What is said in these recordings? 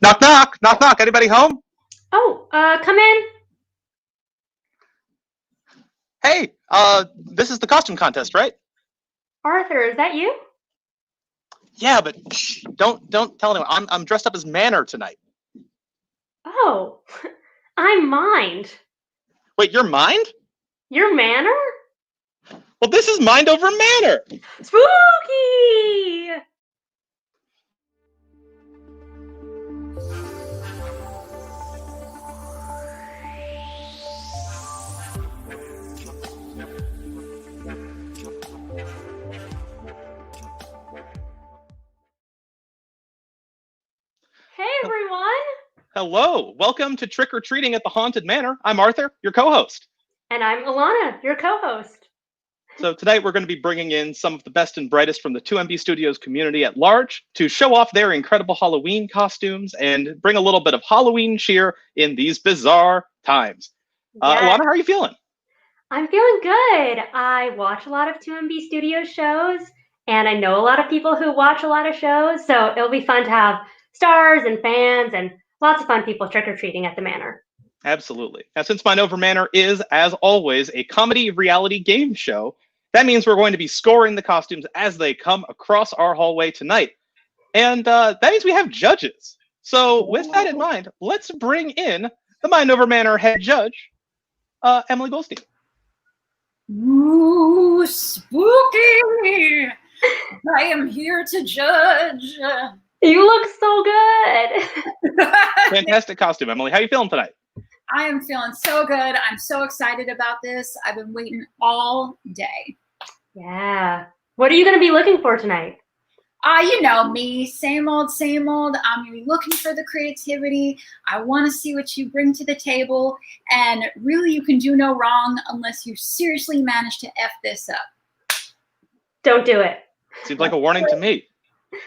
Knock, knock, knock, knock. Anybody home? Oh, come in. Hey, this is the costume contest, right? Arthur, is that you? Yeah, but shh, don't tell anyone. I'm dressed up as Manor tonight. Oh, I'm Mind. Wait, you're Mind? You're Manor? Well, this is Mind Over Manor. Spooky! Hey, everyone. Hello, welcome to Trick or Treating at the Haunted Manor. I'm Arthur, your co-host. And I'm Alana, your co-host. So tonight we're going to be bringing in some of the best and brightest from the 2MB Studios community at large to show off their incredible Halloween costumes and bring a little bit of Halloween cheer in these bizarre times. Yes. Alana, how are you feeling? I'm feeling good. I watch a lot of 2MB Studios shows, and I know a lot of people who watch a lot of shows, so it'll be fun to have stars and fans and lots of fun people trick-or-treating at the Manor. Absolutely. Now, since Mind Over Manor is, as always, a comedy reality game show, that means we're going to be scoring the costumes as they come across our hallway tonight. And that means we have judges. So with that in mind, let's bring in the Mind Over Manor head judge, Emily Goldstein. Ooh, spooky! I am here to judge. You look so good. Fantastic costume, Emily. How are you feeling tonight? I am feeling so good. I'm so excited about this. I've been waiting all day. Yeah. What are you going to be looking for tonight? You know me, same old, same old. I'm going to be looking for the creativity. I want to see what you bring to the table. And really, you can do no wrong unless you seriously manage to F this up. Don't do it. Seems like a warning to me.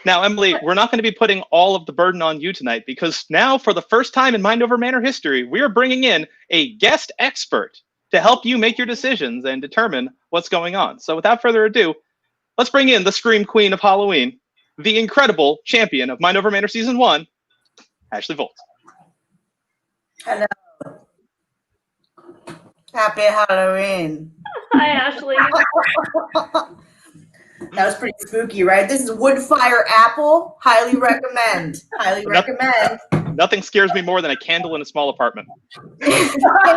Now, Emily, we're not going to be putting all of the burden on you tonight because now, for the first time in Mind Over Manor history, we are bringing in a guest expert to help you make your decisions and determine what's going on. So without further ado, let's bring in the Scream Queen of Halloween, the incredible champion of Mind Over Manor Season 1, Ashley Volt. Hello. Happy Halloween. Hi, Ashley. That was pretty spooky, right? This is Woodfire Apple. Highly recommend. Highly recommend. Nothing scares me more than a candle in a small apartment. I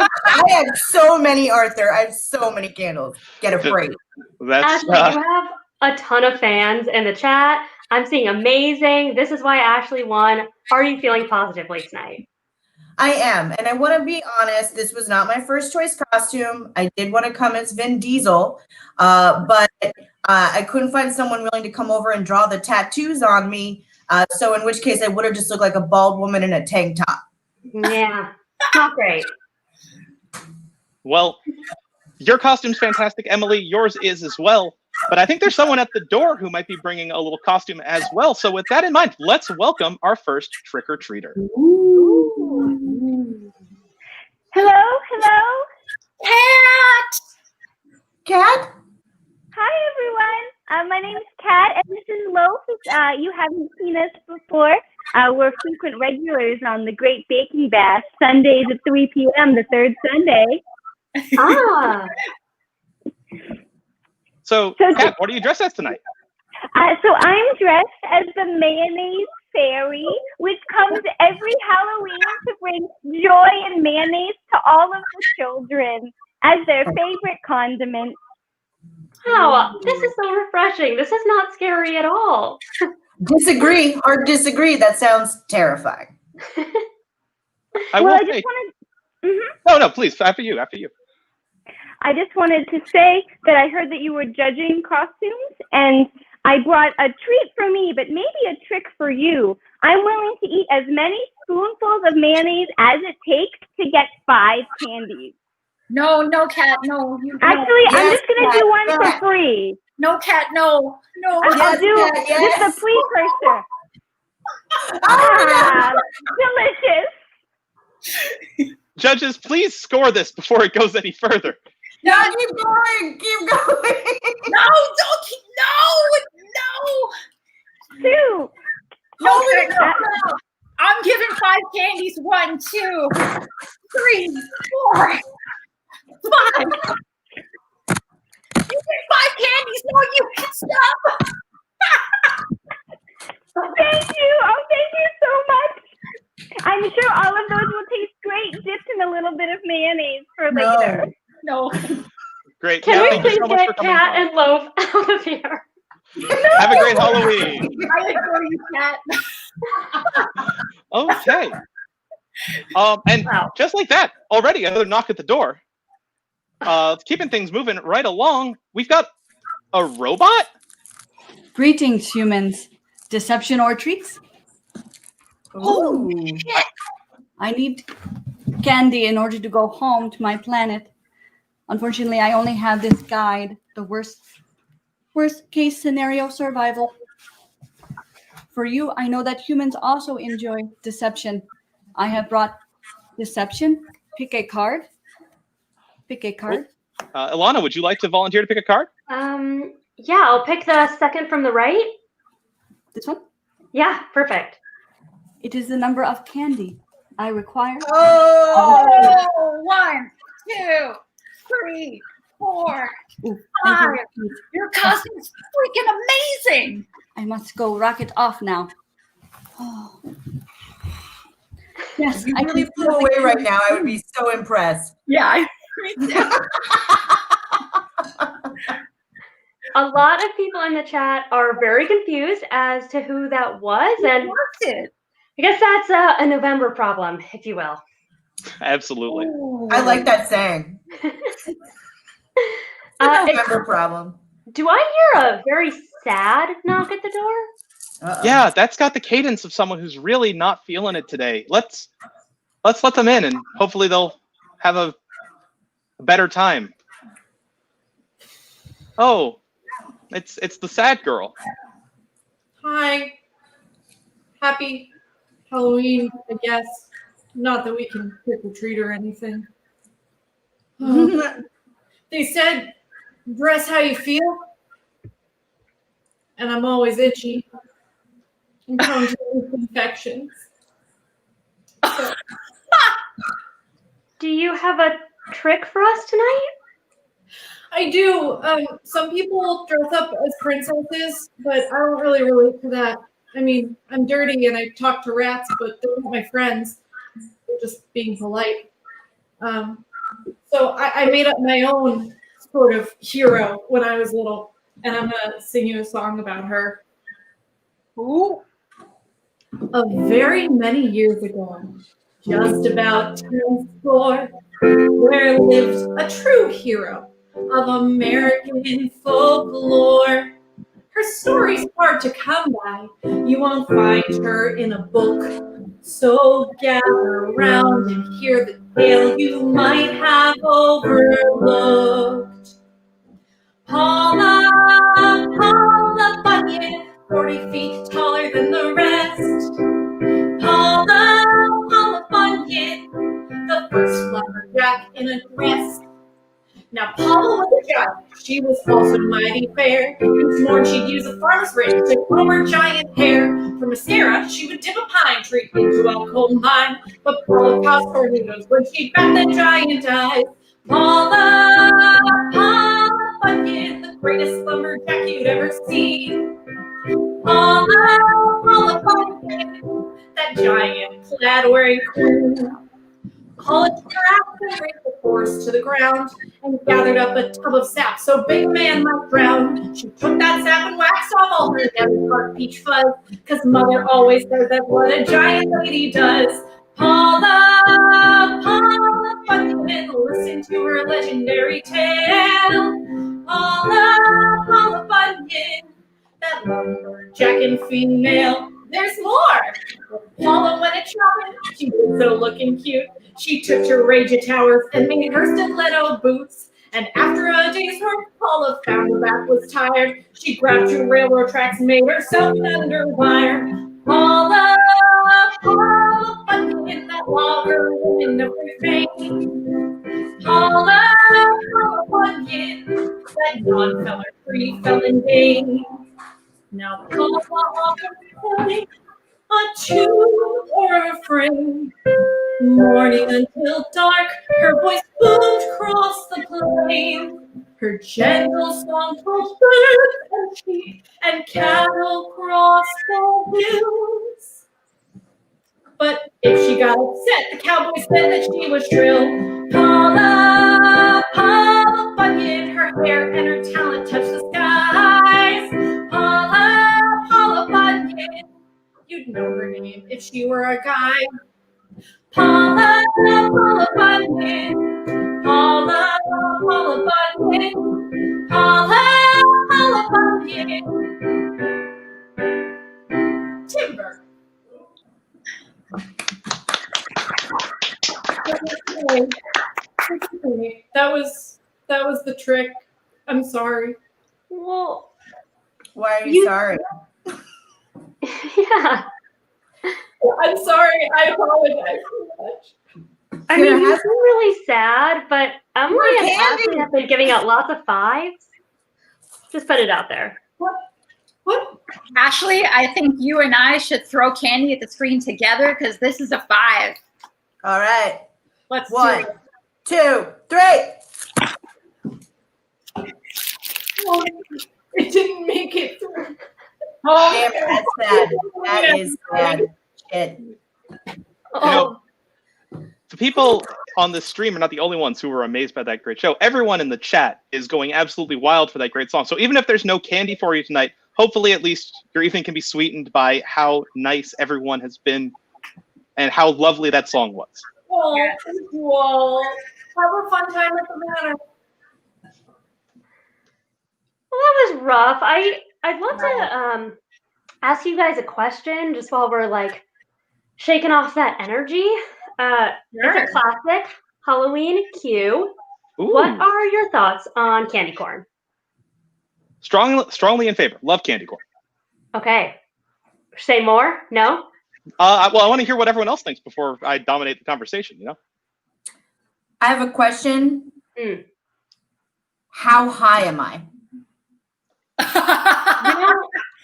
have so many, Arthur. I have so many candles. Get afraid. That's Ashley, you have a ton of fans in the chat. I'm seeing amazing. This is why Ashley won. Are you feeling positively tonight? I am. And I want to be honest, this was not my first choice costume. I did want to come as Vin Diesel, but I couldn't find someone willing to come over and draw the tattoos on me. So in which case I would have just looked like a bald woman in a tank top. Yeah, not great. Well, your costume's fantastic, Emily. Yours is as well. But I think there's someone at the door who might be bringing a little costume as well. So with that in mind, let's welcome our first trick-or-treater. Hello, hello. Cat? Hi, everyone. My name is Kat, and this is Loaf. You haven't seen us before. We're frequent regulars on the Great Baking Bash, Sundays at 3 p.m., the third Sunday. Ah. So, Kat, what are you dressed as tonight? So I'm dressed as the mayonnaise fairy, which comes every Halloween to bring joy and mayonnaise to all of the children as their favorite condiment. Oh, this is so refreshing. This is not scary at all. Disagree or disagree. That sounds terrifying. I Well, will I just say. wanted. No, please. After you. I just wanted to say that I heard that you were judging costumes, and I brought a treat for me, but maybe a trick for you. I'm willing to eat as many spoonfuls of mayonnaise as it takes to get 5 candies. No, Kat, no. Actually, Yes, I'm just going to do one Kat. for free. No, Kat, no. I'll do Kat, yes. just a precursor. Oh, Delicious. Judges, please score this before it goes any further. no, keep going. Keep going. No, don't keep, no. 2. No, I'm giving 5 candies. 1, 2, 3, 4, 5. You get 5 candies. No, you can stop. Thank you. Oh, thank you so much. I'm sure all of those will taste great dipped in a little bit of mayonnaise for later. No. Great. Can Yeah, we thank you please so much for get coming. Cat and Loaf out of here? Have a great Halloween. I agree, Kat. Okay. And Wow. just like that, already another knock at the door. Keeping things moving right along, we've got a robot? Greetings, humans. Deception or treats? Oh, shit. I need candy in order to go home to my planet. Unfortunately, I only have this guide, the worst case scenario survival. For you, I know that humans also enjoy deception. I have brought deception. Pick a card. Pick a card. Ilana, would you like to volunteer to pick a card? Yeah, I'll pick the second from the right. This one. Yeah, perfect. It is the number of candy I require. Oh, 1, 2, 3, 4, Ooh, 5. Your costume's freaking amazing. I must go rocket off now. Oh. Yes, if you I really can flew away right now, I would be so impressed. Yeah, me too. A lot of people in the chat are very confused as to who that was, and I guess that's a November problem, if you will. Absolutely. I like that saying. November problem. Do I hear a very sad knock at the door? Uh-oh. Yeah, that's got the cadence of someone who's really not feeling it today. Let's let them in, and hopefully they'll have a better time. Oh, it's the sad girl. Hi. Happy Halloween, I guess. Not that we can trick or treat or anything. They said, dress how you feel. And I'm always itchy. I'm prone to infections. So. Do you have a trick for us tonight? I do. Some people dress up as princesses, but I don't really relate to that. I mean, I'm dirty and I talk to rats, but they're not my friends. They're just being polite. So I made up my own sort of hero when I was little, and I'm going to sing you a song about her. Ooh. Very many years ago, just about 10 score, where lived a true hero of American folklore. Her story's hard to come by. You won't find her in a book. So gather around and hear the tale you might have overlooked. Paula Bunyan, 40 feet taller than the rest. Paula Bunyan, the first lumberjack in a dress. Now, Paula was a giant. She was also mighty fair. Each morn she'd use a farmer's rake to comb her giant hair. For mascara, she would dip a pine tree into alcohol mine. But Paula caused tornadoes when she'd bat the giant eyes. Paula Bunyan, the greatest lumberjack you'd ever seen. Paula Bunyan, that giant plaid-wearing queen. Paula took her axe and raked the forest to the ground and gathered up a tub of sap so big man might drown. She took that sap and waxed off all her dead part peach fuzz, cause mother always says that's what a giant lady does. Paula Bunyan, listen to her legendary tale. Paula Bunyan, that lumberjackin' female. There's more! Paula went a-chopping, she did so looking cute. She took to Rage Towers and made her stiletto boots. And after a day's work, Paula found her back was tired. She grabbed 2 railroad tracks and made herself an underwire. Paula Bunyan, that logger woman of her fame. Paula Bunyan, that non-feller free felon dame. Now Paula offers a 2 or a friend. Morning until dark, her voice boomed across the plain. Her gentle song told birds and sheep and cattle cross the hills. But if she got upset, the cowboy said that she was shrill. Paula, Paula Bunyan, her hair and her talent touched the skies. Paula, Paula Bunyan, you'd know her name if she were a guy. Paula, Paula Bunyan, Paula, Paula Bunyan, Paula, Paula Bunyan. Timber. That was the trick. I'm sorry. Well, Why are you sorry? yeah. I'm sorry. I apologize so much. I mean, you seem really sad, but Emily and Candy. Ashley have been giving out lots of 5s. Just put it out there. What? Ashley, I think you and I should throw candy at the screen together because this is a 5. All right. Let's do 1, it. 2, 3. Oh, it didn't make it through. Oh, Damn it, that's sad. That is sad. Shit. Oh, The people on the stream are not the only ones who were amazed by that great show. Everyone in the chat is going absolutely wild for that great song. So even if there's no candy for you tonight, hopefully at least your evening can be sweetened by how nice everyone has been and how lovely that song was. Oh, thank you all. Have a fun time at the manor. well, that was rough. I'd love to ask you guys a question just while we're like shaking off that energy. It's a classic Halloween cue. Ooh. What are your thoughts on candy corn? Strongly in favor. Love candy corn. Okay. Say more? No? Well, I want to hear what everyone else thinks before I dominate the conversation, you know? I have a question. How high am I? You know,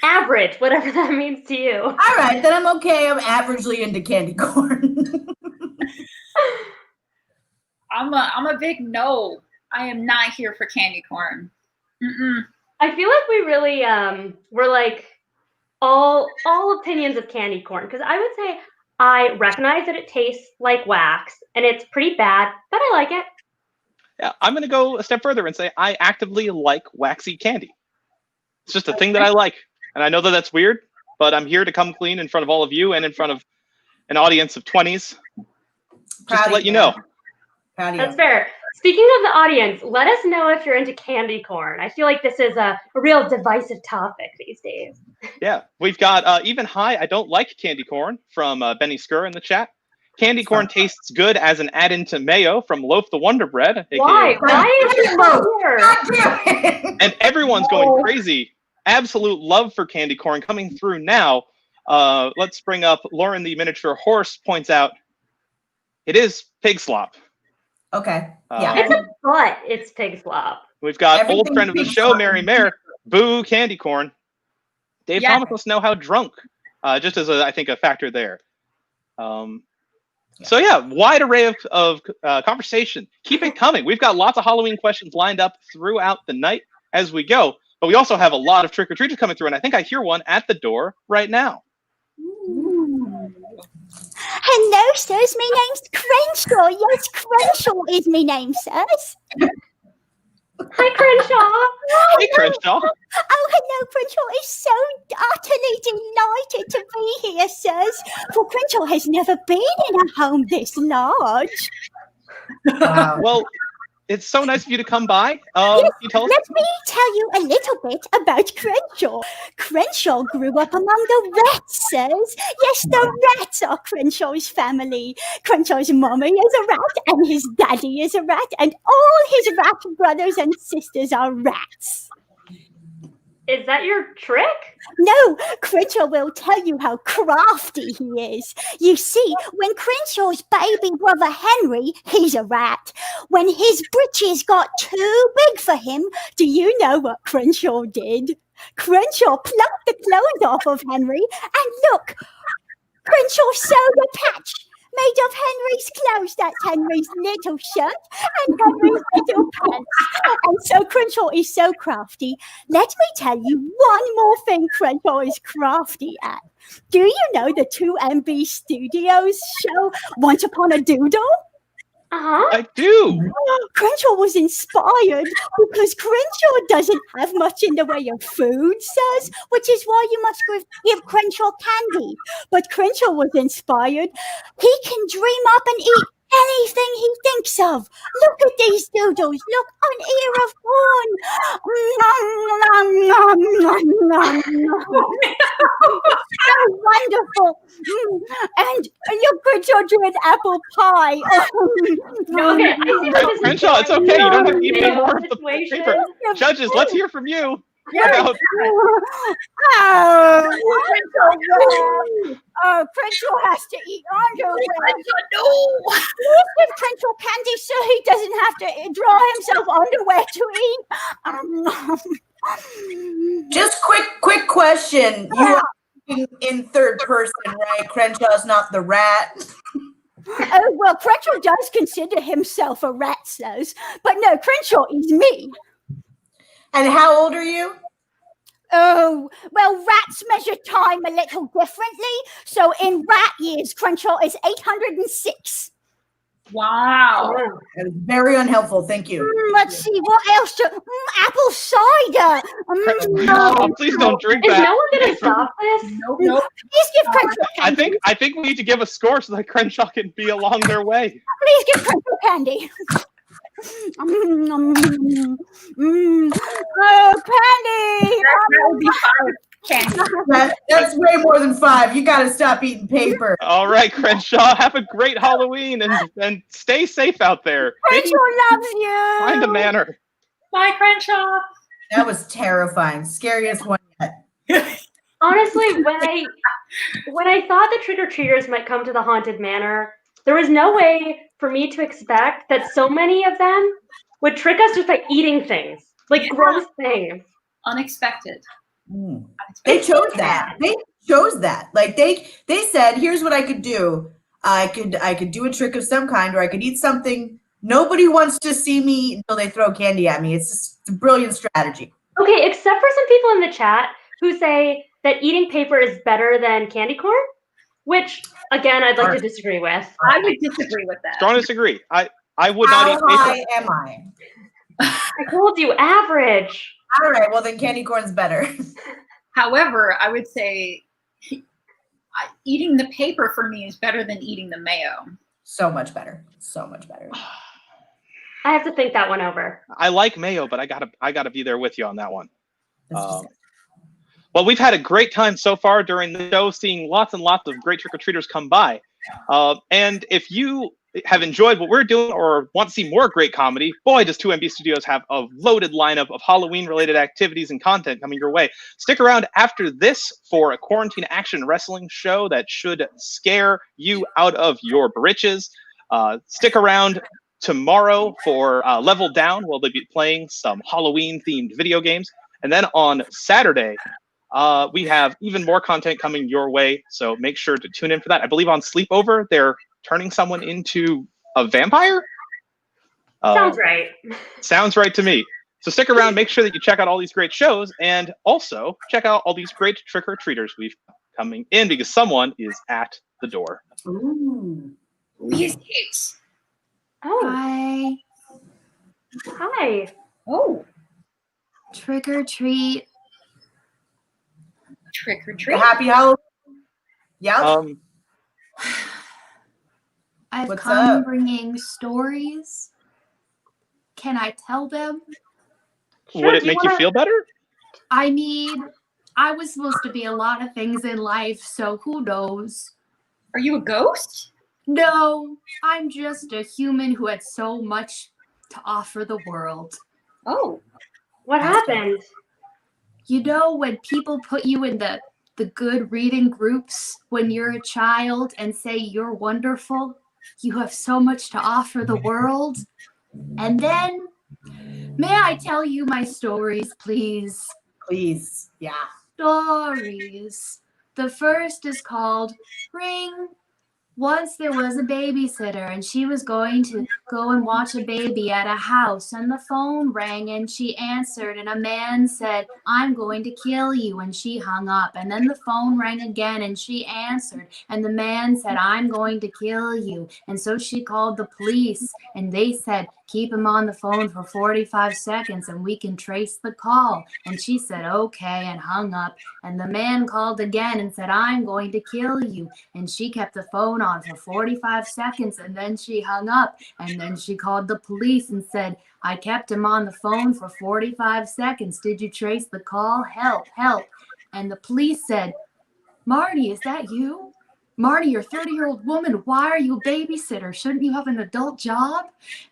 average, whatever that means to you. All right, then I'm okay. I'm averagely into candy corn. I'm a big no. I am not here for candy corn. Mm-mm. I feel like we really we're like all opinions of candy corn, because I would say I recognize that it tastes like wax and it's pretty bad, but I like it. Yeah, I'm going to go a step further and say I actively like waxy candy. It's just a thing that I like. And I know that that's weird, but I'm here to come clean in front of all of you and in front of an audience of 20s. Just to let you know. That's fair. Speaking of the audience, let us know if you're into candy corn. I feel like this is a real divisive topic these days. Yeah, we've got even Hi, I don't like candy corn from Benny Skur in the chat. Candy corn tastes good as an add-in to mayo from Loaf the Wonder Bread. Why? Why is it here? And everyone's going crazy. Absolute love for candy corn coming through now. Let's bring up Lauren the Miniature Horse points out it is pig slop. Okay. Yeah. It's a butt. It's pig slop. We've got Everything old friend of the pig show, slop. Mary Mare. Boo candy corn. Dave Yeah. Thomas must know how drunk. Just as I think a factor there. So yeah, wide array of conversation. Keep it coming. We've got lots of Halloween questions lined up throughout the night as we go. But we also have a lot of trick-or-treaters coming through, and I think I hear one at the door right now. Hello, sirs. My name's Crenshaw. Yes, Crenshaw is my name, sirs. Hi, Crenshaw. Hey, Crenshaw. Oh, hello, Crenshaw. It's so utterly delighted to be here, sirs. For Crenshaw has never been in a home this large. Wow. Well, it's so nice of you to come by. Yes, You tell us. let me tell you a little bit about Crenshaw. Crenshaw grew up among the rats, sirs. Yes, the rats are Crenshaw's family. Crenshaw's mommy is a rat, and his daddy is a rat, and all his rat brothers and sisters are rats. Is that your trick? No, Crenshaw will tell you how crafty he is. You see, when Crenshaw's baby brother Henry, he's a rat. When his britches got too big for him, do you know what Crenshaw did? Crenshaw plucked the clothes off of Henry, and look, Crenshaw soda patch made of Henry's clothes. That's Henry's little shirt and Henry's little pants. And so Crenshaw is so crafty. Let me tell you one more thing Crenshaw is crafty at. Do you know the 2MB Studios show Once Upon a Doodle? I do. Crenshaw was inspired because Crenshaw doesn't have much in the way of food, sirs, which is why you must give Crenshaw candy. But Crenshaw was inspired. He can dream up and eat anything he thinks of. Look at these doodles. Look, an ear of corn. Nom, nom, nom, nom, nom. So wonderful. And look, Crenshaw drew an apple pie. Okay, I see where this is Crenshaw, it's going. okay. You don't have to eat No, any more of the situation. paper. Judges, let's hear from you. About Crenshaw has to eat underwear. No. Let's give Crenshaw candy so he doesn't have to draw himself underwear to eat. Just quick question. You are speaking in third person, right? Crenshaw's not the rat. Oh, well, Crenshaw does consider himself a rat, says. But no, Crenshaw is me. And how old are you? Oh, well, rats measure time a little differently. So in rat years, Crenshaw is 806. Wow. That is very unhelpful. Thank you. Let's see, what else? Apple cider. no, please don't drink Is that. no one going to stop this? Nope. Please give Crenshaw candy. I think we need to give a score so that Crenshaw can be along their way. Please give Crenshaw candy. Oh, candy! That would be 5 candy. That's way more than 5. You got to stop eating paper. All right, Crenshaw, have a great Halloween and stay safe out there. Maybe Crenshaw loves you. find a manor. Bye, Crenshaw. That was terrifying. Scariest one yet. Honestly, when I thought the trick-or-treaters might come to the Haunted Manor, there was no way for me to expect that so many of them would trick us just by eating things, like gross things. Unexpected. They chose that. They chose that. Like they said, here's what I could do. I could do a trick of some kind, or I could eat something. Nobody wants to see me until they throw candy at me. It's just a brilliant strategy. Okay, except for some people in the chat who say that eating paper is better than candy corn, which, again, I'd like to disagree with. I would disagree with that. Strong disagree. I would not eat How paper. high am I? I told you, average. All right, well then candy corn's better. However, I would say eating the paper for me is better than eating the mayo. So much better. So much better. I have to think that one over. I like mayo, but I gotta be there with you on that one. That's just it. Well, we've had a great time so far during the show, seeing lots and lots of great trick-or-treaters come by. And if you have enjoyed what we're doing or want to see more great comedy, boy, does 2MB Studios have a loaded lineup of Halloween-related activities and content coming your way. Stick around after this for a quarantine action wrestling show that should scare you out of your britches. Stick around tomorrow for Level Down. We'll be playing some Halloween-themed video games. And then on Saturday, we have even more content coming your way, so make sure to tune in for that. I believe on Sleepover, they're turning someone into a vampire? Sounds right. Sounds right to me. So stick around, make sure that you check out all these great shows, and also check out all these great trick-or-treaters we've coming in, because someone is at the door. Ooh. Leah's cakes. Oh, Hi. hi. Oh, Trick or treat. trick or treat. Happy Halloween. Yeah. I've What's come up? bringing stories. Can I tell them? Would it make you feel better? I mean, I was supposed to be a lot of things in life, so who knows? Are you a ghost? No, I'm just a human who had so much to offer the world. Oh, What happened? You know, when people put you in the good reading groups when you're a child and say you're wonderful, you have so much to offer the world. And then, may I tell you my stories, please? Please. Yeah. Stories. The first is called Ring. Once there was a babysitter, and she was going to go and watch a baby at a house, and the phone rang, and she answered, and a man said, "I'm going to kill you," and she hung up. And then the phone rang again, and she answered, and the man said, "I'm going to kill you." And so she called the police, and they said, "Keep him on the phone for 45 seconds, and we can trace the call." And she said, "Okay," and hung up. And the man called again and said, "I'm going to kill you." And she kept the phone on for 45 seconds, and then she hung up. And then she called the police and said, "I kept him on the phone for 45 seconds. Did you trace the call? Help, help." And the police said, "Marty, is that you? Marty, you're a 30-year-old woman. Why are you a babysitter? Shouldn't you have an adult job?"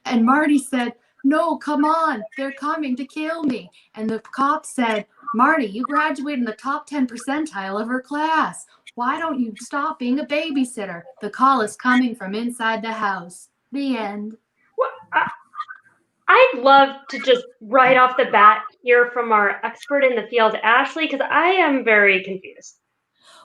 And Marty said, "No, come on. They're coming to kill me." And the cop said, "Marty, you graduated in the top 10 percentile of her class. Why don't you stop being a babysitter? The call is coming from inside the house." The end. I'd love to just right off the bat hear from our expert in the field, Ashley, because I am very confused.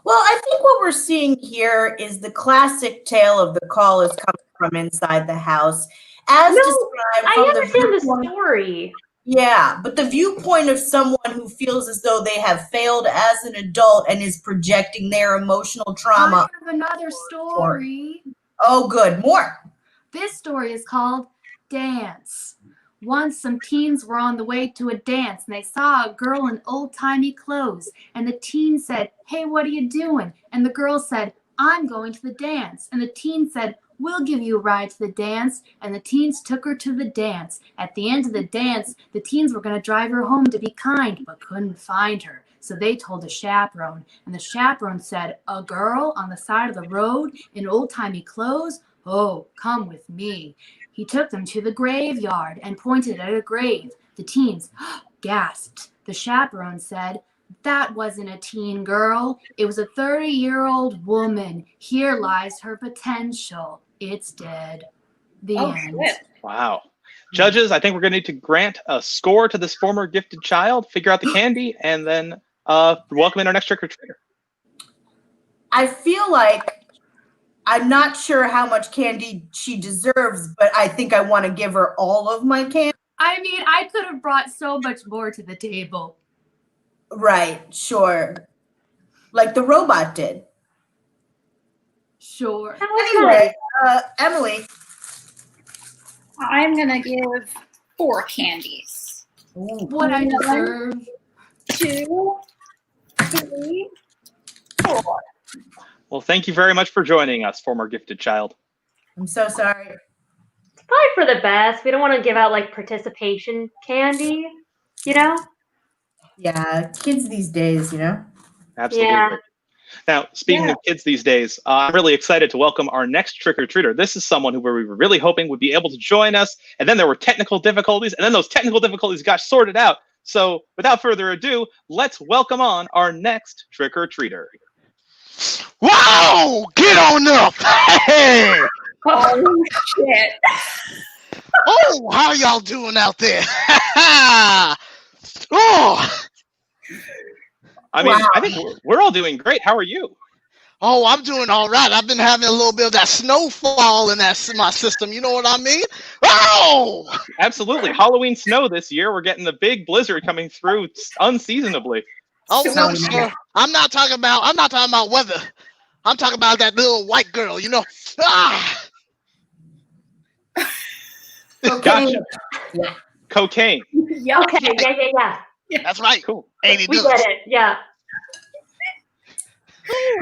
Well, I think what we're seeing here is the classic tale of the call is coming from inside the house, as described I from understand the viewpoint. story. Yeah, but the viewpoint of someone who feels as though they have failed as an adult and is projecting their emotional trauma. I have another story. Oh, good. More. This story is called Dance. Once some teens were on the way to a dance, and they saw a girl in old-timey clothes. And the teen said, "Hey, what are you doing?" And the girl said, "I'm going to the dance." And the teen said, "We'll give you a ride to the dance." And the teens took her to the dance. At the end of the dance, the teens were going to drive her home to be kind, but couldn't find her. So they told the chaperone. And the chaperone said, "A girl on the side of the road in old-timey clothes? Oh, come with me." He took them to the graveyard and pointed at a grave. The teens gasped. The chaperone said, "That wasn't a teen girl. It was a 30-year-old woman. Here lies her potential. It's dead." The end. Shit. Wow. Judges, I think we're going to need to grant a score to this former gifted child, figure out the candy, and then welcome in our next trick-or-treater. I feel like I'm not sure how much candy she deserves, but I think I want to give her all of my candy. I mean, I could have brought so much more to the table. Right, sure. Like the robot did. Sure. Anyway, Emily. I'm gonna give 4 candies. What I deserve. 2, 3, 4. Well, thank you very much for joining us, former gifted child. I'm so sorry. It's probably for the best. We don't want to give out like participation candy, you know? Yeah, kids these days, you know? Absolutely. Yeah. Now, speaking of kids these days, I'm really excited to welcome our next trick-or-treater. This is someone who we were really hoping would be able to join us, and then there were technical difficulties, and then those technical difficulties got sorted out. So without further ado, let's welcome on our next trick-or-treater. Wow! Get on up! Hey! Oh, shit. Oh, how y'all doing out there? Oh! I mean, I think we're all doing great. How are you? Oh, I'm doing all right. I've been having a little bit of that snowfall in my system. You know what I mean? Oh! Absolutely. Halloween snow this year. We're getting the big blizzard coming through unseasonably. Oh no, sir. I'm not talking about weather. I'm talking about that little white girl, you know. Ah! Gotcha. Yeah. Cocaine. Yeah. Okay, yeah. That's right. Cool. Ain't he We do get it, yeah.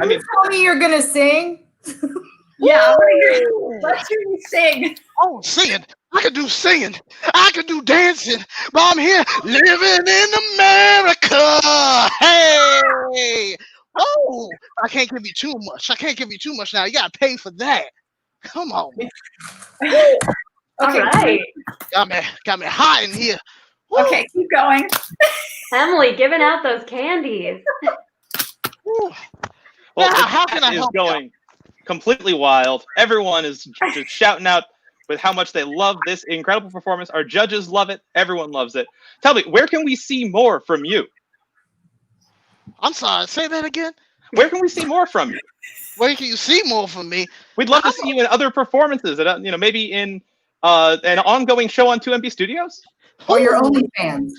I mean, Tell me you're gonna sing. Yeah. Let's hear you sing. Oh, singing. I can do singing. I can do dancing. But I'm here living in America. Hey. Oh, I can't give you too much. I can't give you too much now. You got to pay for that. Come on. Okay. All right. Got me hot in here. Woo. Okay, keep going. Emily, giving out those candies. Woo. well, Now, the how can chat I is help you? going completely wild. Everyone is just shouting out with how much they love this incredible performance. Our judges love it. Everyone loves it. Tell me, where can we see more from you? I'm sorry. Say that again. Where can we see more from you? Where can you see more from me? We'd love to see you in other performances, maybe in an ongoing show on 2MB Studios. Or your OnlyFans.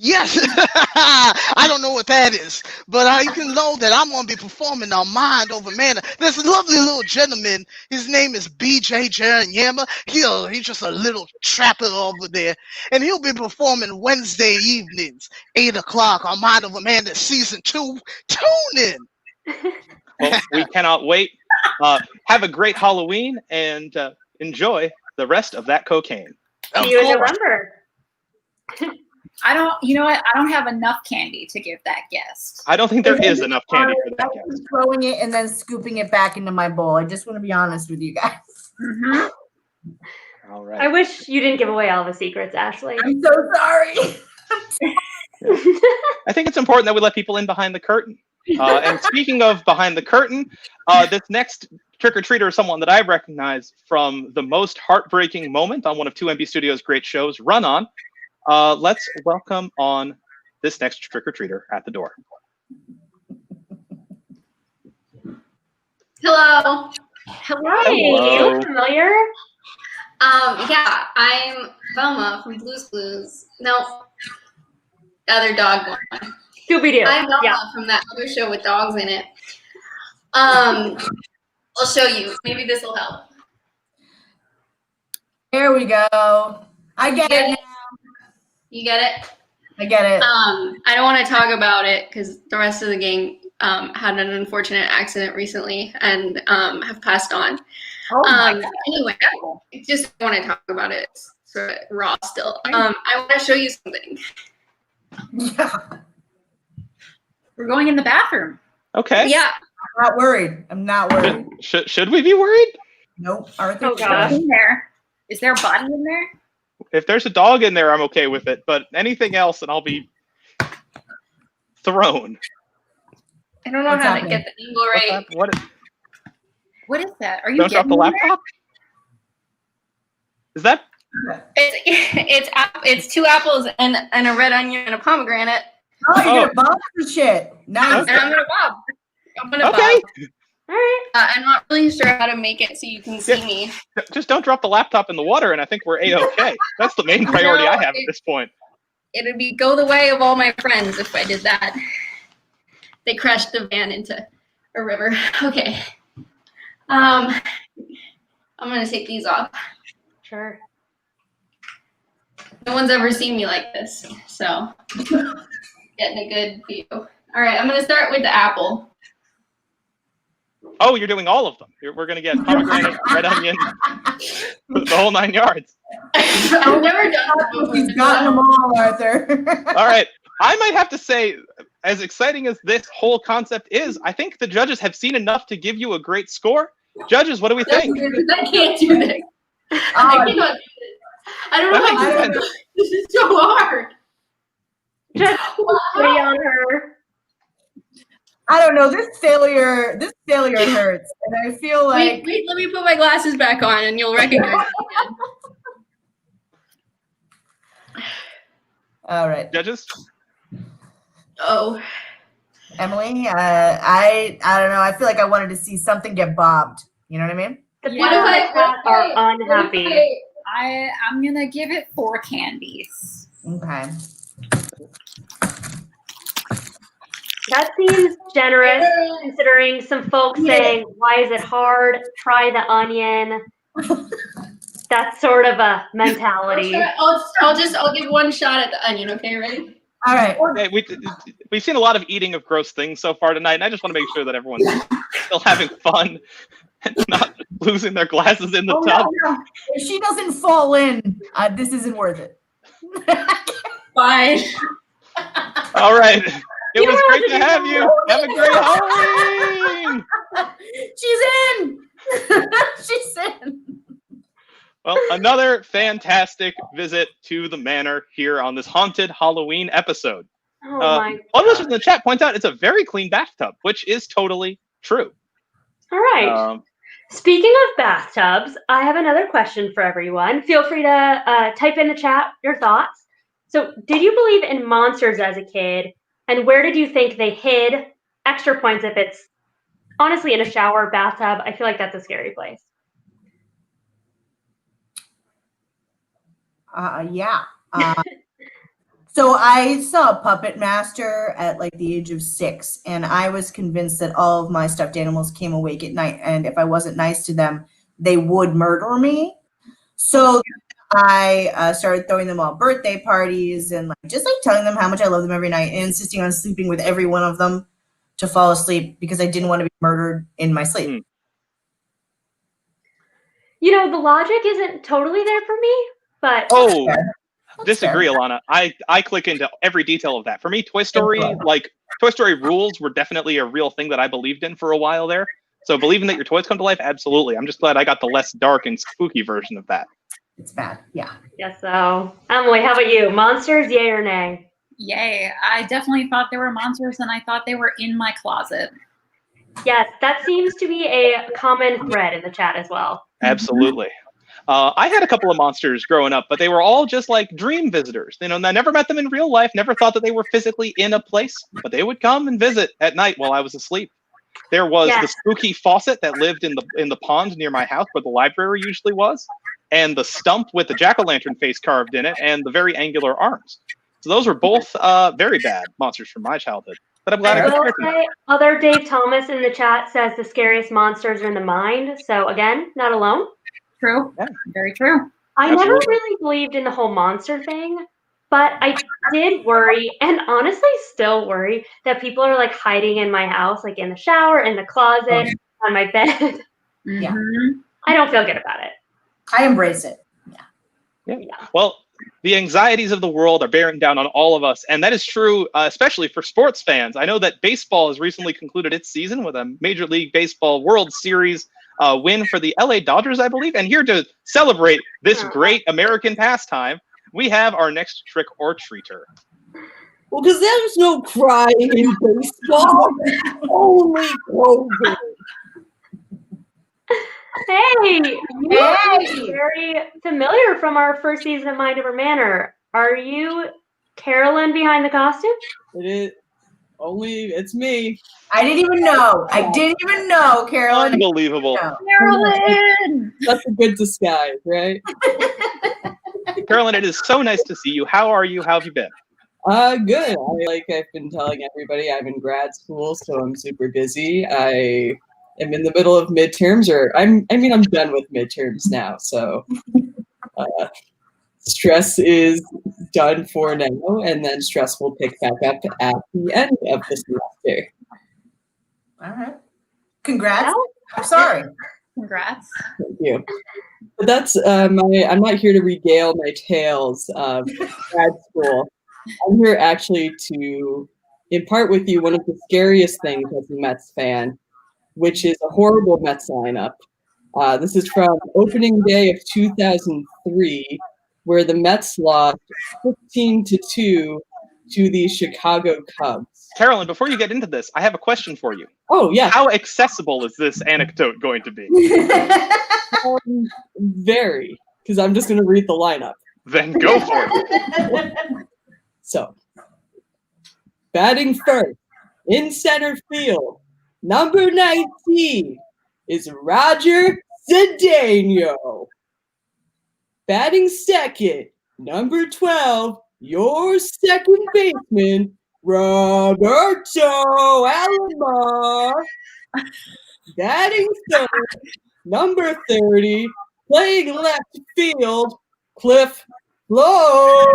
Yes, I don't know what that is, but you can know that I'm going to be performing on Mind Over Manor. There's a lovely little gentleman. His name is BJ Jeranyama. He's just a little trapper over there, and he'll be performing Wednesday evenings, 8 o'clock on Mind Over Manor Season 2. Tune in. Well, we cannot wait. Have a great Halloween and enjoy the rest of that cocaine. See you in November. You know what? I don't have enough candy to give that guest. I don't think there is enough candy for that I'm guest. throwing it and then scooping it back into my bowl. I just want to be honest with you guys. Mm-hmm. All right. I wish you didn't give away all the secrets, Ashley. I'm so sorry. I think it's important that we let people in behind the curtain. And speaking of behind the curtain, this next trick-or-treater is someone that I recognize from the most heartbreaking moment on one of 2MB Studios' great shows, Run On. Let's welcome on this next trick-or-treater at the door. Hello. Hello. You look familiar? Yeah, I'm Velma from Blue's Clues. No, the other dog one. Scooby-Doo. I'm Velma Yeah. from that other show with dogs in it. I'll show you. Maybe this will help. There we go. I get it now. You get it? I get it. I don't want to talk about it because the rest of the gang had an unfortunate accident recently and have passed on. Anyway, just want to talk about it. It's sort of raw still. I want to show you something. Yeah. We're going in the bathroom. Okay. Yeah. I'm not worried. I'm not worried. Should we be worried? Nope. Arthur. Oh, gosh. In there. Is there a body in there? If there's a dog in there, I'm okay with it. But anything else, and I'll be thrown. I don't know What's how happening? to get the angle right. What is that? Are you Don't drop getting the in there? laptop? Is that? It's 2 apples and a red onion and a pomegranate. Oh, you're gonna bomb some shit. Nice. And I'm gonna bob. I'm gonna Okay. bob. All right. I'm not really sure how to make it so you can see me. Just don't drop the laptop in the water, and I think we're A-okay. That's the main priority I have at this point. It'd be go the way of all my friends if I did that. They crashed the van into a river. Okay. I'm gonna take these off. Sure. No one's ever seen me like this, so getting a good view. All right, I'm gonna start with the apple. Oh, you're doing all of them. We're going to get pomegranate, red onion, the whole 9 yards. I've never done that before. He's gotten them all, Arthur. All right. I might have to say, as exciting as this whole concept is, I think the judges have seen enough to give you a great score. Judges, what do we think? I can't do this. I cannot do this. I don't know how to do this. This is so hard. Just put it on her. I don't know. This failure hurts, and I feel like. Wait, let me put my glasses back on, and you'll recognize me again. All right, Judges? Oh, Emily. I don't know. I feel like I wanted to see something get bobbed. You know what I mean? The What if I- cats are unhappy. I'm gonna give it 4 candies. Okay. That seems generous, considering some folks saying, "Why is it hard? Try the onion." That's sort of a mentality. I'll give one shot at the onion. Okay, ready? All right. Okay, we've seen a lot of eating of gross things so far tonight, and I just want to make sure that everyone's still having fun and not losing their glasses in the tub. No. If she doesn't fall in, this isn't worth it. Fine. All right. It was great to have you. Have a great Halloween. She's in. She's in. Well, another fantastic visit to the manor here on this haunted Halloween episode. Oh my One listener in the chat points out it's a very clean bathtub, which is totally true. All right. Speaking of bathtubs, I have another question for everyone. Feel free to type in the chat your thoughts. So, did you believe in monsters as a kid? And where did you think they hid? Extra points if it's honestly, in a shower, bathtub, I feel like that's a scary place. Yeah. So I saw Puppet Master at like the age of 6, and I was convinced that all of my stuffed animals came awake at night, and if I wasn't nice to them, they would murder me. So I started throwing them all birthday parties and just telling them how much I love them every night and insisting on sleeping with every one of them to fall asleep because I didn't want to be murdered in my sleep. You know, the logic isn't totally there for me, but Disagree, Alana. I click into every detail of that. For me, Toy Story rules were definitely a real thing that I believed in for a while there. So believing that your toys come to life, absolutely. I'm just glad I got the less dark and spooky version of that. It's bad, yeah. Yes, so. Emily, how about you? Monsters, yay or nay? Yay. I definitely thought there were monsters, and I thought they were in my closet. Yes, that seems to be a common thread in the chat as well. Absolutely. I had a couple of monsters growing up, but they were all just like dream visitors. You know, and I never met them in real life, never thought that they were physically in a place, but they would come and visit at night while I was asleep. There was the spooky faucet that lived in the pond near my house where the library usually was, and the stump with the jack-o'-lantern face carved in it, and the very angular arms. So those were both very bad monsters from my childhood. But I'm glad I got to Other Dave Thomas in the chat says the scariest monsters are in the mind. So again, not alone. True. Yeah. Very true. I never really believed in the whole monster thing, but I did worry, and honestly still worry, that people are like hiding in my house, like in the shower, in the closet, on my bed. Yeah. I don't feel good about it. I embrace it. Yeah. Well, the anxieties of the world are bearing down on all of us, and that is true, especially for sports fans. I know that baseball has recently concluded its season with a Major League Baseball World Series win for the LA Dodgers, I believe. And here to celebrate this great American pastime, we have our next trick or treater. Well, because there's no crying in baseball, only COVID. Hey, you are very familiar from our first season of Mind Over Manor. Are you Carolyn behind the costume? It is. It's me. I didn't even know. Carolyn. Unbelievable. Carolyn! That's a good disguise, right? Carolyn, it is so nice to see you. How are you? How have you been? Good. I've been telling everybody, I'm in grad school, so I'm super busy. I am in the middle of midterms, I'm done with midterms now, so stress is done for now, and then stress will pick back up at the end of the semester. All right. Congrats. I'm sorry. Congrats. Thank you. But that's I'm not here to regale my tales of grad school. I'm here actually to impart with you one of the scariest things as a Mets fan, which is a horrible Mets lineup. This is from opening day of 2003, where the Mets lost 15-2 to the Chicago Cubs. Carolyn, before you get into this, I have a question for you. Oh, yeah. How accessible is this anecdote going to be? Very, because I'm just going to read the lineup. Then go for it. So, batting first, in center field, number 19 is Roger Cedeno. Batting second, number 12, your second baseman, Roberto Alomar. Batting third, number 30, playing left field, Cliff Loaf.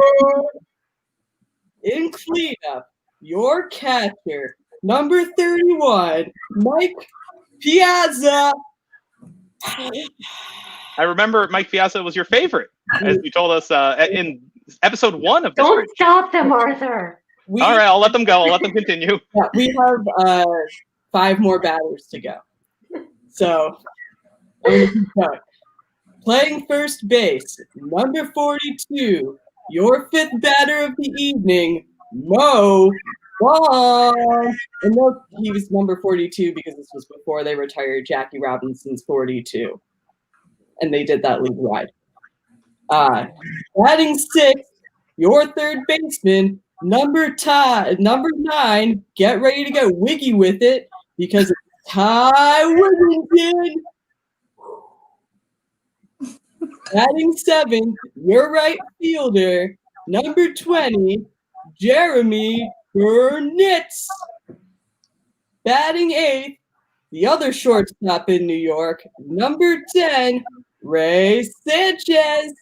In cleanup, your catcher, number 31, Mike Piazza. I remember Mike Piazza was your favorite, as you told us in episode 1 of this. Don't stop them, Arthur. All right, I'll let them go. I'll let them continue. Yeah, we have 5 more batters to go. So, I'm going to keep going. Playing first base, number 42, your 5th batter of the evening, Mo Vaughn. And no, he was number 42 because this was before they retired Jackie Robinson's 42. And they did that league wide. Batting 6th, your 3rd baseman, number 9. Get ready to get wiggy with it because it's Ty Wigginton. Batting 7th, your right fielder, number 20, Jeremy Burnitz. Batting 8th, the other shortstop in New York, number 10, Ray Sanchez.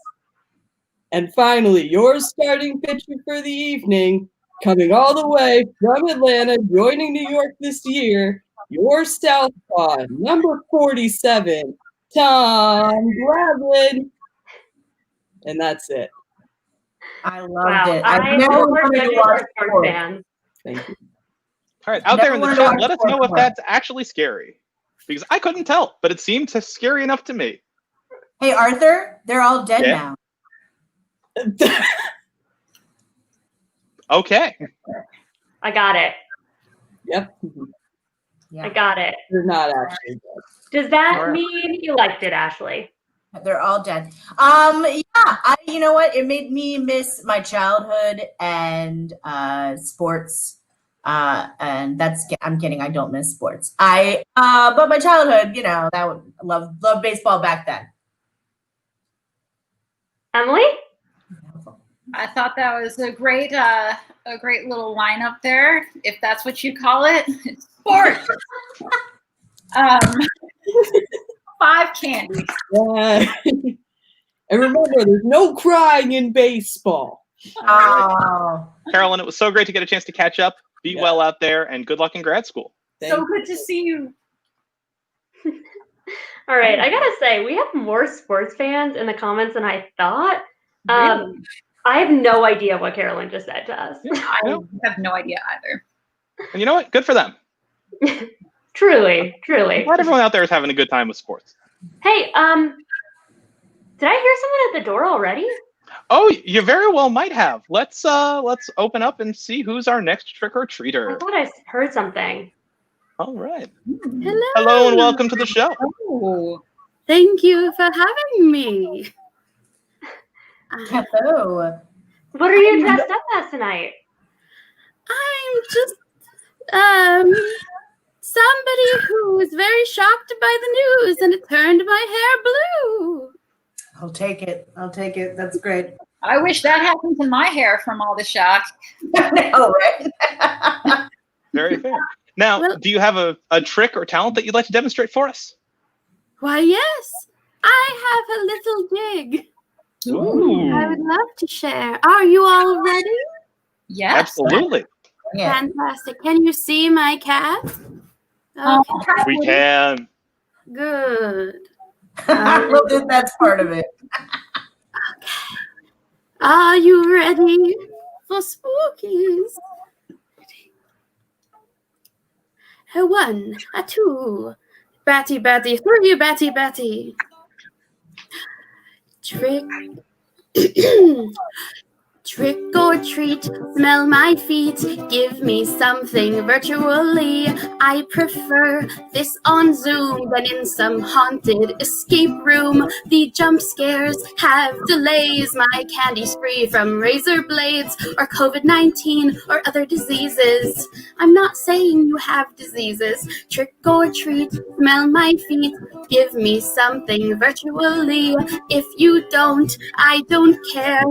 And finally, your starting pitcher for the evening, coming all the way from Atlanta, joining New York this year, your southpaw, number 47, Tom Glavin. And that's it. I loved Wow, it. I never hope we're wanted good to for watch sports sports. fans. Thank you. All right, out Never there in the wanted to chat, watch let us know sports if more. that's actually scary. Because I couldn't tell, but it seemed scary enough to me. Hey, Arthur, they're all dead Yeah. now. Okay. I got it. Yep. I got it. They're not actually dead. Does that All right. mean you liked it, Ashley? They're all dead. You know what? It made me miss my childhood and sports. And I'm kidding. I don't miss sports. But my childhood, love baseball back then. Emily? I thought that was a great little lineup there, if that's what you call it. It's sports. 5 candies. Yeah. And remember, there's no crying in baseball. Oh, Carolyn, it was so great to get a chance to catch up. Be Yeah. well out there, and good luck in grad school. So good to see you. All right, I gotta say, we have more sports fans in the comments than I thought. Really? I have no idea what Carolyn just said to us. I have no idea either. And you know what? Good for them. Truly. Glad everyone out there is having a good time with sports. Hey, did I hear someone at the door already? Oh, you very well might have. Let's open up and see who's our next I trick-or-treater. thought I heard something. All right. Hello. Hello and welcome to the show. Oh, Thank you for having me. hello. What are you dressed up as tonight? I'm just somebody who was very shocked by the news and it turned my hair blue. I'll take it. That's great. I wish that happened to my hair from all the shock. No, right? Very fair. Now, Well- do you have a trick or talent that you'd like to demonstrate for us? Why, yes, I have a little jig. Ooh. I would love to share. Are you all ready? Yes. Absolutely. Yeah. Fantastic. Can you see my cat? Oh, Okay, We can. good. I love that that's part of it. Are you ready for spookies? A 1, a 2, batty, 3, batty. Trick or treat, smell my feet, give me something virtually. I prefer this on Zoom than in some haunted escape room. The jump scares have delays, my candy's free from razor blades or COVID-19 or other diseases. I'm not saying you have diseases. Trick or treat, smell my feet, give me something virtually. If you don't, I don't care.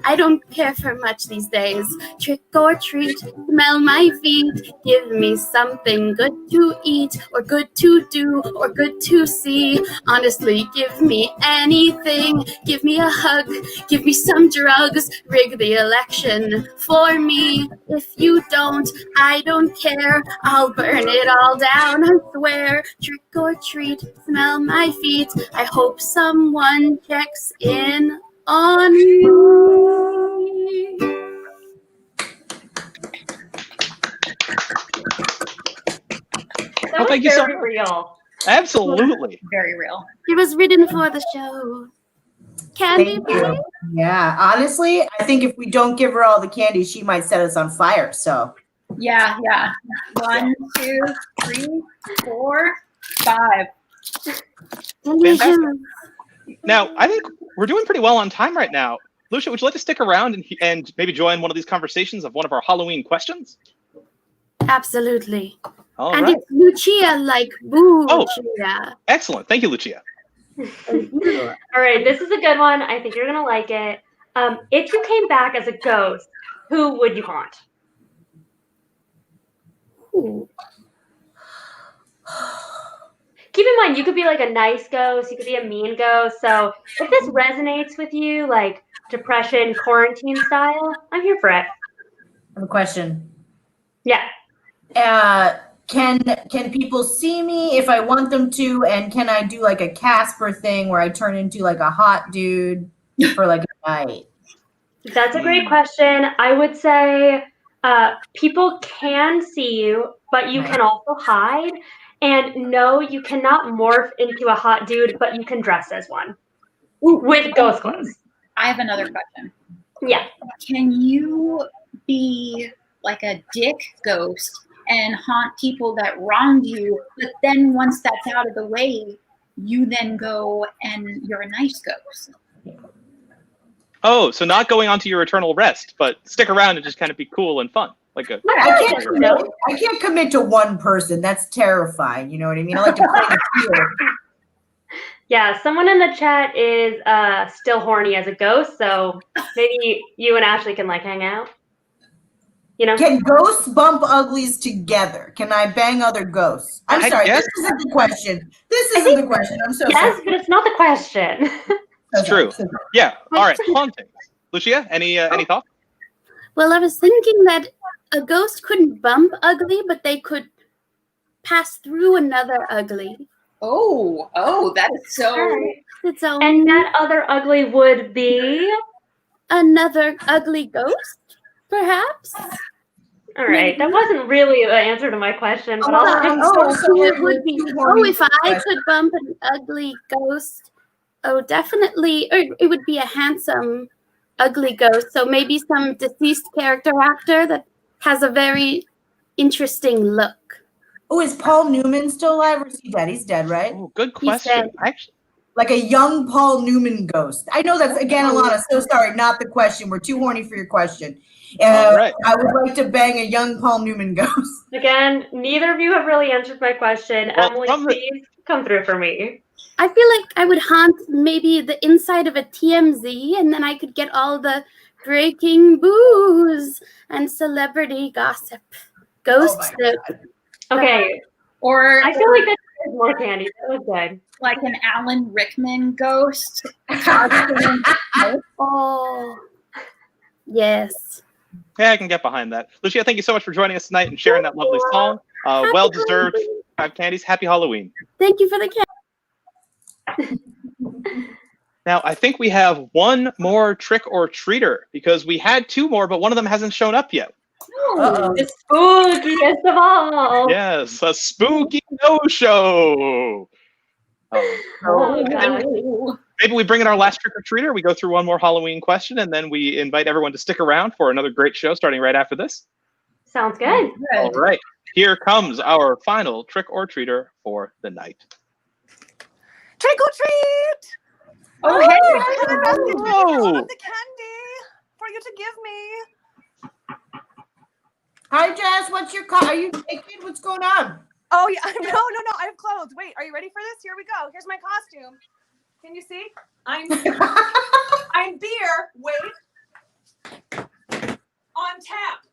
I don't care for much these days. Trick or treat, smell my feet, give me something good to eat, or good to do, or good to see. Honestly, give me anything. Give me a hug, give me some drugs, rig the election for me. If you don't, I don't care. I'll burn it all down, I swear. Trick or treat, smell my feet. I hope someone checks in on me. That was thank you so very much. real. Absolutely. Very real. It was written for the show. Candy, Thank you. Yeah, honestly, I think if we don't give her all the candy, she might set us on fire. So Yeah. 1, 2, 3, 4, 5. Fantastic. Now, I think we're doing pretty well on time right now. Lucia, would you like to stick around and maybe join one of these conversations of one of our Halloween questions? Absolutely. All and right. it's Lucia, like boo, Lucia. Excellent. Thank you, Lucia. All right, this is a good one. I think you're gonna like it. If you came back as a ghost, who would you haunt? Ooh. Keep in mind, you could be like a nice ghost, you could be a mean ghost. So if this resonates with you, like depression, quarantine style, I'm here for it. I have a question. Yeah. Can people see me if I want them to? And can I do like a Casper thing where I turn into like a hot dude for like a night? That's a great question. I would say people can see you, but you can also hide. And no, you cannot morph into a hot dude, but you can dress as one with ghost clothes. I have another question. Yeah. Can you be like a dick ghost and haunt people that wronged you, but then once that's out of the way, you then go and you're a nice ghost? Oh, so not going on to your eternal rest, but stick around and just kind of be cool and fun. Like a I can't commit to one person. That's terrifying. You know what I mean? I like to play the field. Yeah, someone in the chat is still horny as a ghost, so maybe you and Ashley can like hang out. You know? Can ghosts bump uglies together? Can I bang other ghosts? I'm sorry, this isn't the question. This isn't the question. I'm so sorry. Yes, but it's not the question. It's true. Yeah. All right. Haunting. Lucia, any thoughts? Well, I was thinking that a ghost couldn't bump ugly, but they could pass through another ugly. Oh, that is so. And that other ugly would be another ugly ghost, perhaps. All right, that wasn't really an answer to my question, but it would be. Oh, if I could bump an ugly ghost, definitely, or it would be a handsome ugly ghost. So maybe some deceased character actor that has a very interesting look. Oh, is Paul Newman still alive or is he dead? He's dead, right? Oh, good question. Actually, like a young Paul Newman ghost. I know that's, again, Alana, so sorry, not the question. We're too horny for your question. I would like to bang a young Paul Newman ghost. Again, neither of you have really answered my question. Emily, please come through for me. I feel like I would haunt maybe the inside of a TMZ, and then I could get all the breaking booze and celebrity gossip. Ghosts. Okay. Or I feel like that's more candy. That was good. Like an Alan Rickman ghost. Oh, yes. Yeah, I can get behind that. Lucia, thank you so much for joining us tonight and sharing that lovely song. Well-deserved 5 candies. Happy Halloween. Thank you for the candy. Now, I think we have one more trick or treater because we had 2 more, but one of them hasn't shown up yet. The spookiest of all. Yes, a spooky no-show. Maybe we bring in our last trick or treater. We go through one more Halloween question, and then we invite everyone to stick around for another great show starting right after this. Sounds good. All right. Here comes our final trick or treater for the night. Trick or treat! Oh, hey! hey. I have a message with Oh. all of the candy for you to give me. Hi, Jess. What's your are you naked? What's going on? Oh yeah, no. I have clothes. Wait, are you ready for this? Here we go. Here's my costume. Can you see? I'm beer. Wait. On tap.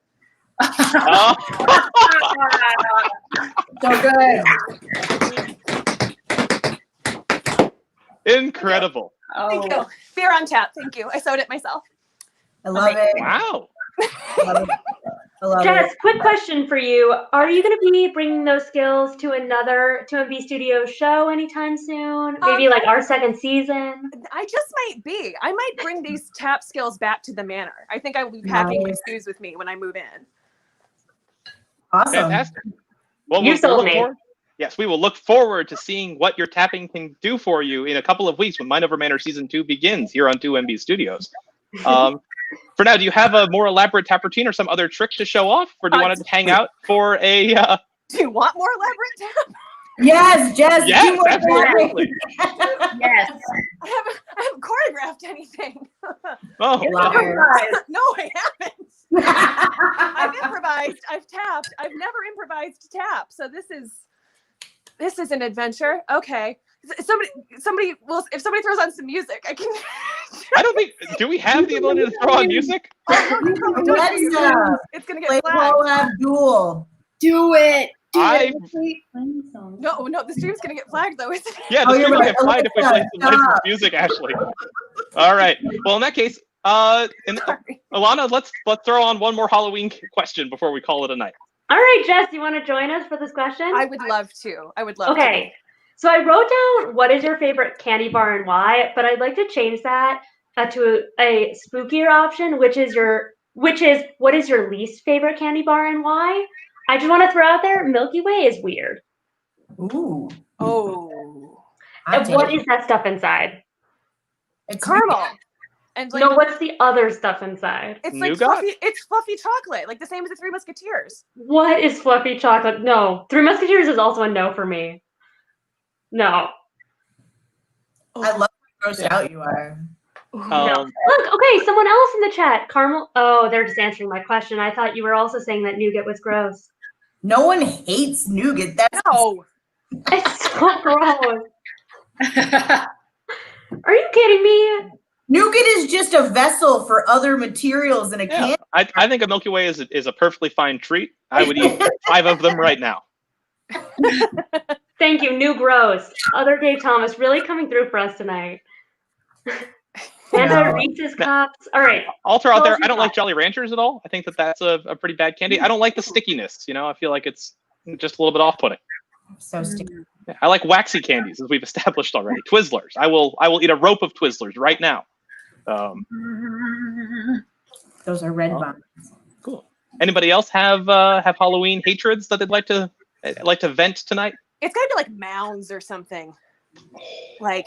So good. Incredible. Thank you. Beer on tap. Thank you. I sewed it myself. I love it. Wow. Jess, quick question for you. Are you going to be bringing those skills to another 2MB Studio show anytime soon? Maybe like our second season? I just might be. I might bring these tap skills back to the manor. I think I will be packing my shoes with me when I move in. Awesome. Fantastic. Well, You sold me. Yes, we will look forward to seeing what your tapping can do for you in a couple of weeks when Mind Over Manor Season 2 begins here on 2MB Studios. For now, do you have a more elaborate tap routine or some other tricks to show off? Or do you want to hang out for a... Do you want more elaborate tap? Yes, Jess. Yes, absolutely. Yes. I haven't choreographed anything. Oh, No, I haven't. I've improvised. I've tapped. I've never improvised tap. So this is an adventure. Okay. Somebody will. If somebody throws on some music, I can. I don't think. Do we have the ability to throw on music? It's gonna get flagged. Duel. Do it. No, the stream's gonna get flagged though, isn't it? Yeah, the stream will get flagged if we play some licensed music, Ashley. All right. Well, in that case, Alana, let's throw on one more Halloween question before we call it a night. All right, Jess, you want to join us for this question? I would love to. Okay. So I wrote down what is your favorite candy bar and why, but I'd like to change that to a spookier option, which is what is your least favorite candy bar and why? I just want to throw out there, Milky Way is weird. Ooh. Oh. And what is that stuff inside? It's caramel. And no, what's the other stuff inside? It's like fluffy. It's fluffy chocolate, like the same as the Three Musketeers. What is fluffy chocolate? No, Three Musketeers is also a no for me. No. I love how grossed out you are. No. Look, okay, someone else in the chat. Caramel. Oh, they're just answering my question. I thought you were also saying that nougat was gross. No one hates nougat. That's It's so gross. Are you kidding me? Nougat is just a vessel for other materials in a can. I think a Milky Way is a perfectly fine treat. I would eat 5 of them right now. Thank you, New Gross. Other Dave Thomas really coming through for us tonight. And Reese's Cups. All right. I'll throw out there, I don't like Jolly Ranchers at all. I think that's a pretty bad candy. I don't like the stickiness. I feel like it's just a little bit off-putting. So sticky. Yeah, I like waxy candies, as we've established already. Twizzlers. I will eat a rope of Twizzlers right now. Those are red bombs. Cool. Anybody else have Halloween hatreds that they'd like to vent tonight? It's gotta be like Mounds or something. Like,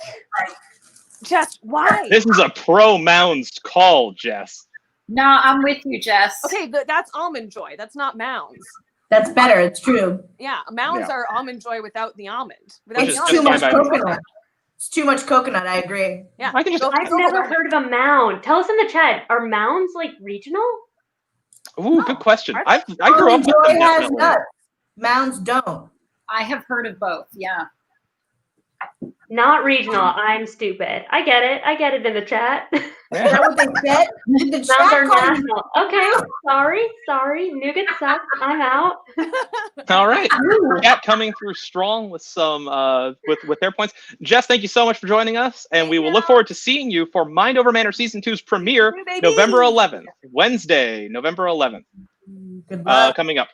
Jess, why? This is a pro Mounds call, Jess. No, I'm with you, Jess. Okay, that's Almond Joy. That's not Mounds. That's better. It's true. Yeah, Mounds are Almond Joy without the almond. It's too much coconut. It's too much coconut. I agree. Yeah, I've never heard of a mound. Tell us in the chat. Are mounds like regional? Ooh, good question. I grew up with Joy them, has definitely. nuts. Mounds don't. I have heard of both. Yeah. Not regional. I'm stupid. I get it in the chat. Is that what they said? The Mounds chat are called national. Okay. Sorry. Nougat sucks. I'm out. All right. Chat coming through strong with some with their points. Jess, thank you so much for joining us, and we will look forward to seeing you for Mind Over Manor Season 2's premiere, November 11th, Wednesday, November 11th. Coming up.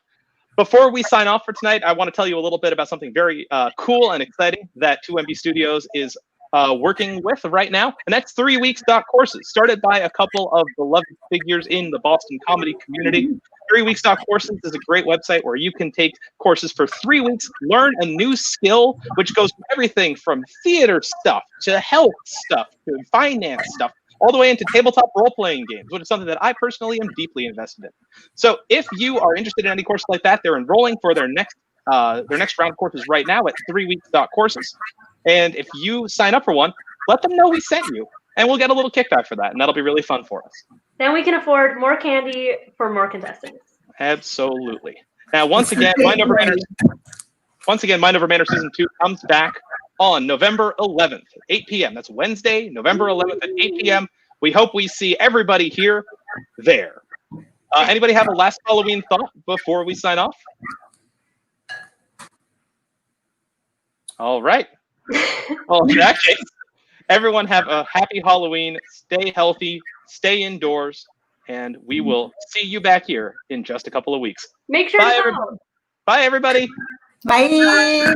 Before we sign off for tonight, I want to tell you a little bit about something very cool and exciting that 2MB Studios is working with right now, and that's 3 weeks courses started by a couple of beloved figures in the Boston comedy community. 3 weeks courses is a great website where you can take courses for 3 weeks, learn a new skill, which goes from everything from theater stuff to health stuff to finance stuff, all the way into tabletop role-playing games, which is something that I personally am deeply invested in. So if you are interested in any course like that, they're enrolling for their next round of courses right now at 3 weeks.courses. And if you sign up for one, let them know we sent you, and we'll get a little kickback for that, and that'll be really fun for us. Then we can afford more candy for more contestants. Absolutely. Now, once again, Mind Over Manor Season 2 comes back on November 11th at 8 p.m. That's Wednesday, November 11th at 8 p.m. We hope we see everybody here there. Anybody have a last Halloween thought before we sign off? All right. Well, in that case, everyone have a happy Halloween. Stay healthy, stay indoors, and we will see you back here in just a couple of weeks. Make sure Bye, to everybody. Bye, everybody. Bye.